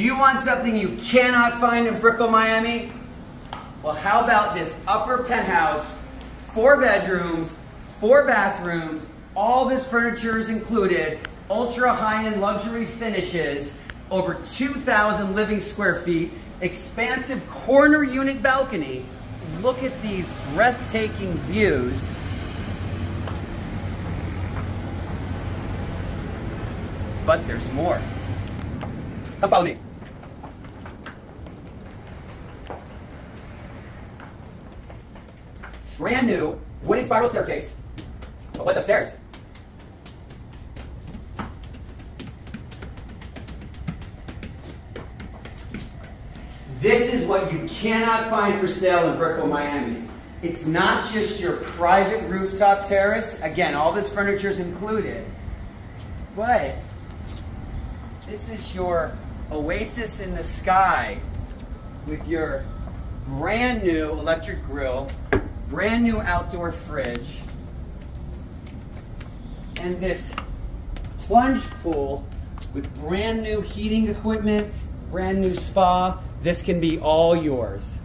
Do you want something you cannot find in Brickell, Miami? Well, how about this Upper Penthouse, 4 bedrooms, 4 bathrooms, all this furniture is included, ultra high-end luxury finishes, over 2,000 living square feet, expansive corner unit balcony. Look at these breathtaking views. But there's more. Come follow me. Brand new wooden spiral staircase. But what's upstairs? This is what you cannot find for sale in Brickell, Miami. It's not just your private rooftop terrace. Again, all this furniture is included. But this is your oasis in the sky with your brand new electric grill, brand new outdoor fridge, and this plunge pool with brand new heating equipment, brand new spa. This can be all yours.